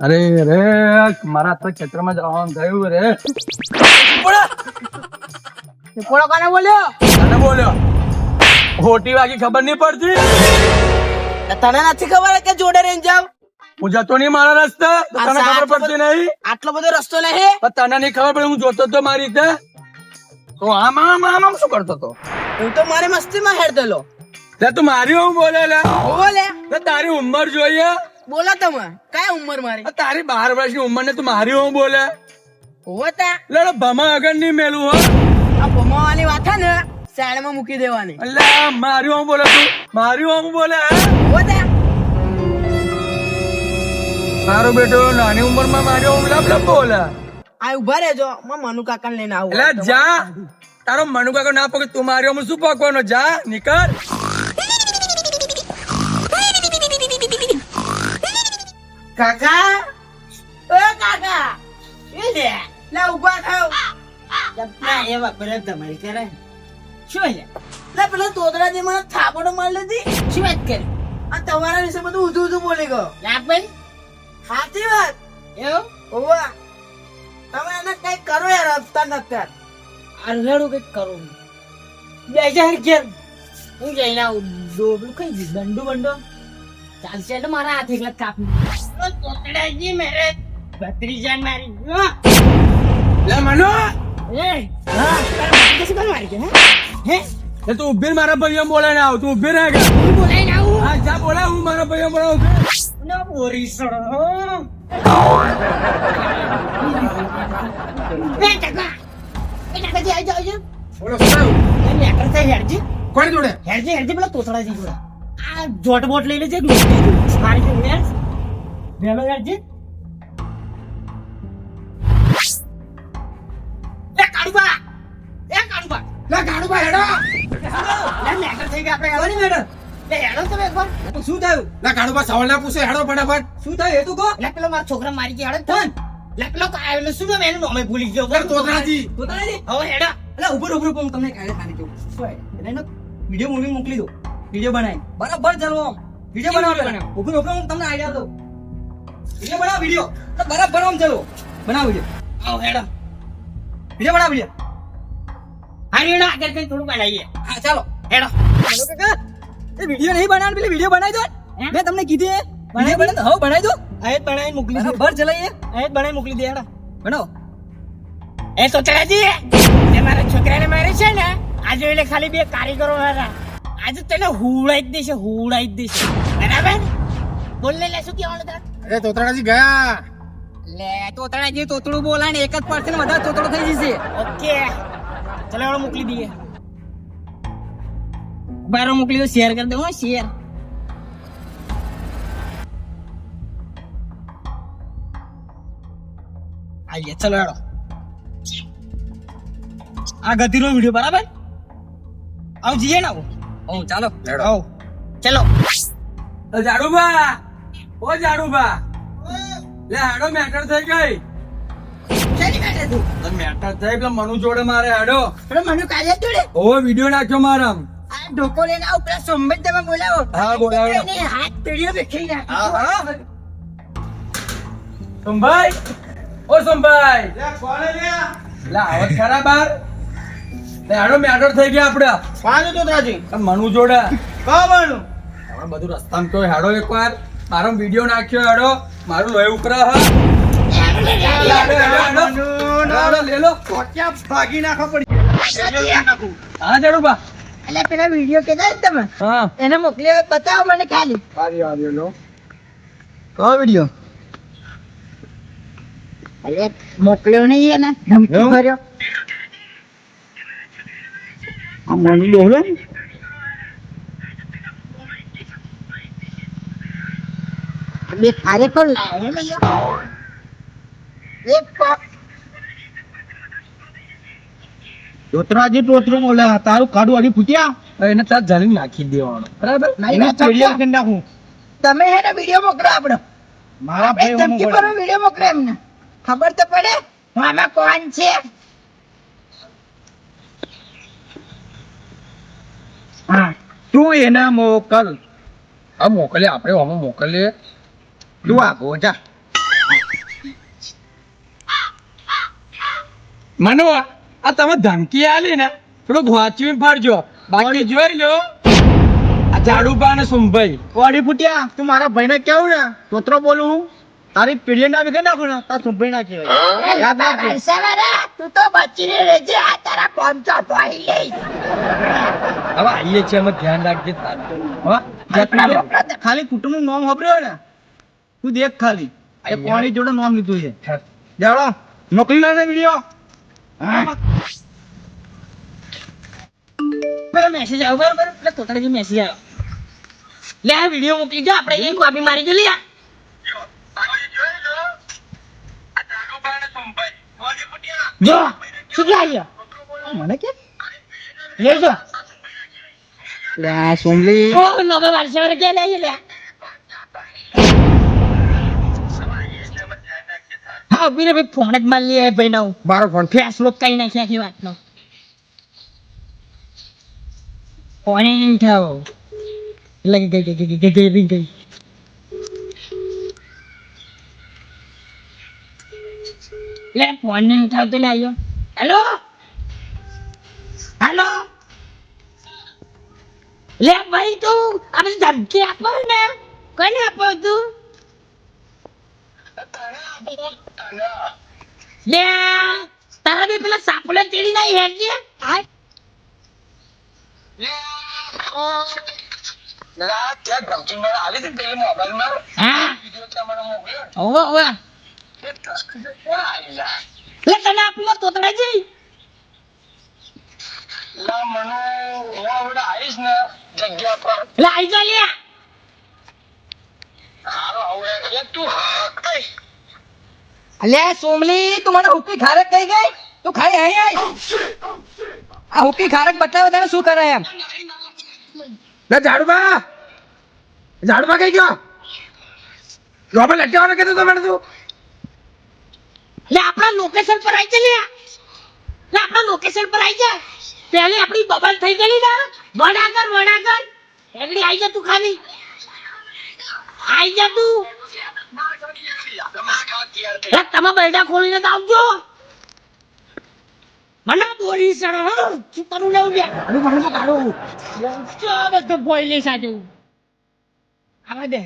અરે રે મારા તો ક્ષેત્રમાં જવાનું થયું રે. પોળો કોને બોલ્યો? તને બોલ્યો ખોટી વાગી ખબર નહીં પડતી. તને નથી ખબર કે જોડે રહીને જાવ? હું જતો નહીં મારા રસ્તે તો તને ખબર પડતી નહીં. આટલો બધો રસ્તો નહીં. પણ તને નહીં ખબર પડે હું જોતો તો મારી રીતે તો આમ આમ આમ આમ શું કરતો તો? હું તો મારી મસ્તીમાં હેડતેલો. લે તું મારી હું બોલે લે. બોલે લે તારી ઉંમર જોઈએ. બોલો તમે કઈ ઉંમર મારી? તારી 12 વર્ષની ઉંમર ને તું મારી હું બોલે. હોતા લે ભમા આગળ નહીં મેલું હો. આ ભમાવાની વાત છે ને સાઈડમાં મૂકી દેવાની. એટલે મારી હું બોલે તું મારી હું બોલે. હોતા મારો બેટો નાની ઉંમરમાં મારી હું લપ બોલે. આ ઉભા રહેજો હું મનુ કાકાને લઈને આવું. એટલે જા તારો મનુ કાકો ના પકડ તું મારી હું શું પકવાનો જા નીકળ. કાકા ઓ કાકા એ લે લે ઉભા થાવ. ના એવા પેલા તમારી કરે શું છે? લે પેલા તોતરાજી મને થાપડો મારી લીધી. શું વાત કરી? આ તમારા વિશે બધું ઊંધું ઊંધું બોલી ગયો. લા ભાઈ સાચી વાત એવું ઓવા તમે એને કઈ કરો યાર હપ્તા નક્કર અરલેડું કઈક કરો. બેજા ઘેર હું જઈને આવું. ડોબલું કઈ દંડો બંડો ચાલશે એટલે મારા હાથ એકલા કાપી તોતરાજી મેરે ભત્રીજાન મારી. લે મનુ એ હા તારા શું મારી કે હે લે તું ઉભી મારા ભાઈઓ બોલે ને આવ તું ઉભી રહે કે હું બોલાઈ ના આવું. હા જા બોલા હું મારા ભાઈઓ બોલા ઉભી. ના બોરી સડો એ કાકા જી આઈ જાવ બોલો શું એ મેટર થઈ હેરજી કોણ જોડે હેરજી પેલા તોતરાજી જોડે આ જોટ બોટ લઈ લેજે મારી જોડે યાર બેલો હેરજી લે કાડુબા લે ગાડુબા હેડો. લે મેટર થઈ ગયા આપણે આવવાની મેટર લે હેડો તમે એકવાર. શું થયું? લે ગાડુબા સવાલ ના પૂછે હેડો ફટાફટ. શું થયું એ તું કહો. લે પેલો મારા છોકરા મારી ગયા હેડો તન લે પેલો કાયલો શું નામ એનું નામે ભૂલી ગયો. તોતરાજી હવે હેડો એટલે ઉપર હું તમને કાલે ખાને કેવું શું એને વિડિયો મૂવી મોકલી દો વિડિયો બનાવી બરાબર ચાલો વિડિયો બનાવો ઉપર હું તમને આઈડિયા દઉં વિડિયો બનાવો વિડિયો તો બરાબર આમ ચાલો બનાવો વિડિયો આવ હેડો વિડિયો બનાવો વિડિયો હા હેડો આગળ કઈ થોડું બનાવીએ. હા ચાલો હેડો બોલો કાકા એ વિડિયો નહીં બનાવવાનો પેલી વિડિયો બનાવી દો મેં તમને કીધી બનાવી બનાવી દો બનાવી દો આયત બનાવીને મોકલી દે. બરાબર ચલાઈએ આયત બનાવીને મોકલી દે હેડો. બનાવો એ તો ચલાજી એ મારા છોકરાને મારે છે ને આજે એટલે ખાલી બે કારીગરો હતા આજે તને હુડાઈ જ દેશે બરાબર. બોલ લે શું કહેવાનું તાર? અરે તોતરાજી ગયા. લે તોતળાજી તોતળું બોલાય ને એક જ પરથી વધારે તોતળો થઈ જશે ઓકે ચલો હેડો મોકલી દઈએ. બારો મોકલી દો શેર કરી દો હો શેર. આઈએ ચલો હેડો. આ ગતિનો વિડિયો બરાબર આવ જીએ ના ઓ ચાલો હેડો. આવ ચલો. જાડુબા ઓ જાડુબા લે હેડો મેટર થઈ ગઈ. ચાલી બેઠા તું મેટર થઈ એટલે મનુ જોડે મારે હેડો. pero મને કાલે જોડે ઓ વિડિયો નાખ્યો મારા. આ ઢોકો લઈને આવ પેલા સોમબત તમે બોલાવો. હા બોલાવો. એને હાથ પેઢીઓ બેઠી ના હા સોમભાઈ ઓ સોમભાઈ લે આવત ખરા બાર. લે હેડો મેટર થઈ ગયા આપડે. પાંચ તોતરાજી મનુ જોડે કાવાનું હવે બધું રસ્તામાં તો હેડો એકવાર મારો વિડિયો નાખ્યો હેડો મારું લોહી ઉકરા હા. લે લો ભાગી નાખો પડી. હા જાડુબા એટલે પેલા વિડિયો કેતા તમે હા એને મોકલી બતાવો મને ખાલી. લો કયો વિડિયો અરે મોકલ્યો નહીં એને ધમકી ભર્યો. આ મની બોલો બે ખારે પર લાવે ને એક તોતરાજી તોતરું બોલે તારું કાડું આડી ફૂટ્યા એને તાર જલી નાખી દેવાનો બરાબર. નાખું તમે એને વિડિયો મોકલો આપણો મારા એ ધમકી પર વિડિયો મોકલો એમને ખબર તો પડે હું આમાં કોણ છે. હા તું એને મોકલ આ મોકલીએ આપણે આમાં મોકલીએ. તું આ ગોજા મનો આ તમે ધમકી આલી ને થોડું વાંચવી ફરજો, બાકી જોઈ લો આ ઝાડુબા ને સુમભાઈ. કોડી ફૂટ્યા તું મારા ભાઈને કેવું ને તોતરો બોલું હું તારી પીઢી ના વિકે નાખું ને તાર સુંભળી ના કહેવાય. યાદ રાખજે. તું તો બચીને રહેજે આ તારા કોમ તો ભાઈ લઈ હવે આઈએ છે અમે ધ્યાન રાખજે તારું. હા ખાલી કુટુંબ નું નામ વાપર્યો ને તું દેખ ખાલી એ કોની જોડે નામ લીધું છે. જાડો મોકલી લે વિડિયો. પેલો મેસેજ આવ્યો બરાબર એટલે તોતરાજી મેસેજ આવ્યો લે આ વિડિયો મોકલી દો આપણે એ કોપી મારી જો લે જો શું કે આવ્યો મને કે લેજો લે આ સોમલી ઓ નવે વર્ષે વર કે લઈ લે હા બીરે ભાઈ ફોન જ મારી લે ભાઈ નો મારો ફોન ફેસ લોક કઈ નાખ્યા કે વાત નો ફોન નહીં થાવ એટલે ગઈ લે ફોન નહીં થાવ તો લે આવ્યો હેલો હેલો લે ભાઈ તું આપણે ધમકી આપો ને કોને આપો તું લે તારા બી પેલા સાપલે તેડી ના હેડ છે હા ઓવે ઓવે લે તને આપલો તોતડા જઈ લે આઈ જા લે અલ્યા સોમલી તું મને હુકી ખારક કહી ગઈ તું ખાઈ અહીં આય આ હુકી ખારક બતાવે તને શું કરે એમ લે ઝાડુબા કઈ ગયો રોબે લટ્યાવાનો કીધું તમે તું. લે આપણા લોકેશન પર આવી જા લે આપણા લોકેશન પર આવી જા પહેલે આપણી બબલ થઈ ગઈ ને વડાગર એકડી આવી જા તું ખાલી આવી જા તું લે તમે બેડા ખોલીને તો આવજો મને બોલી સર શું કરું લેવું લે મને કાઢો ચાલ તો બોલી સાથે આવા દે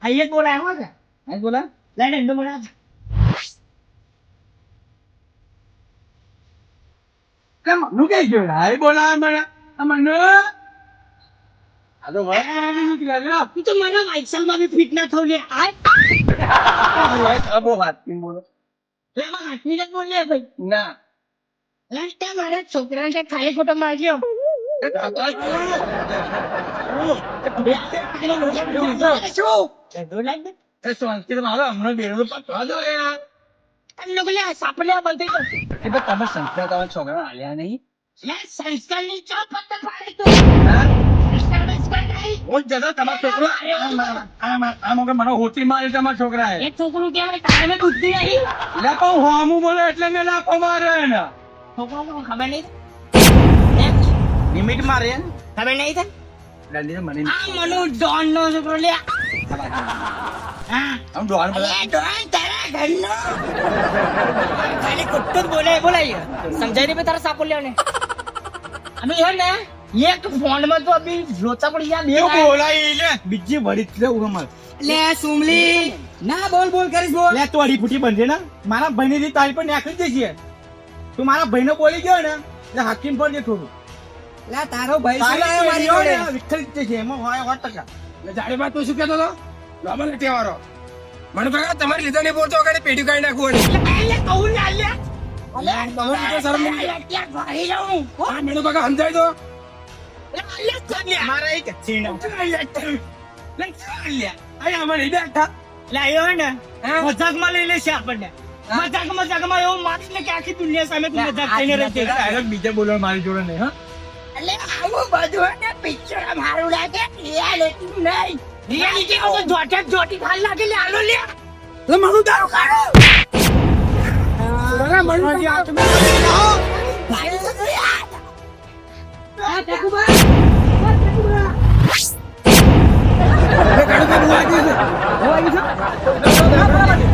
આઈએ બોલાય હો કે આજ બોલા લે ડંડો બોલા કેમ નું કઈ ગયો હાય બોલા મને અમને આ તો ભાઈ તું તો મને વાઇસલ માં બી ફિટ ના થો લે આય અબો વાત બોલો લે માં હાથની જ બોલ લે ભાઈ ના લાસ્ટ ટાઈમ મારા છોકરાને ખાલી ફોટો માર્યો છોકરા હાલ્યા નહીં સંસ્કારની ચો પત્તા પાડે તું સંસ્કાર નહીં હું જતો તમારો છોકરો મને હોતી મારી તમારા છોકરા એ છોકરું કહેવાય તારે બુદ્ધિ નહીં લે પણ હોમું બોલે એટલે મેં લાફો મારે ને છોકરાને ખબર નહીં લિમિટ માં રે ખબર નહીં થાય ડંડીને મને આ મનુ ડોન નો છોકરો લે હા આમ ડોહાણ બધા અરે ડોન તારા ઘરનો ખાલી કુત્તો જ બોલાય સમજાય નહીં તારા સાપો લે ને અમે હે ને એક ફોન માં તો અભી લોચા પડી ગયા બે એવું બોલાય લે બીજી વળી લે ઉમર લે સોમલી ના બોલ કરીશ બોલ લે તો અડી ફૂટી બનજે ને મારા ભાઈ ની તારી પર નાખી જ જશે તું મારા ભાઈ ને બોલી ગયો ને એટલે હાકીમ પર જે થોડું લે તારો ભાઈ શું લાયો મારી જોડે વિખરી જ જશે એમાં હોય 8%. જાડેબા તું શું કહેતો હતો લોબા લટેવાળો મને કહ્યું તમારી લીધા નહીં બોલતો વગર પેઢી કાઢી નાખવું એટલે કહું ને લે તમે તો શરમ નહીં ત્યાં ભાઈ જાઉં આ મેળો કાકા સમજાય તો લે ચાલ મારા એક ચીનો અહીંયા અમારે બેઠા લાયો ને મજાકમાં લઈ લેશે આપણને મજાકમાં એવું મારી ને કે આખી દુનિયા સામે તું મજાક થઈને રહી છે ડાયરેક્ટ બીજા બોલવા મારી જોડે નહીં હા એટલે આવું બધું ને પિક્ચર મારું લાગે રિયાલિટી નહીં રિયાલિટી તો જોટી ખાલ લાગે લે આલો લે તો મારું દારૂ કાઢો ભાઈ તો યાર આ ટેકુબા કાઢો કાઢો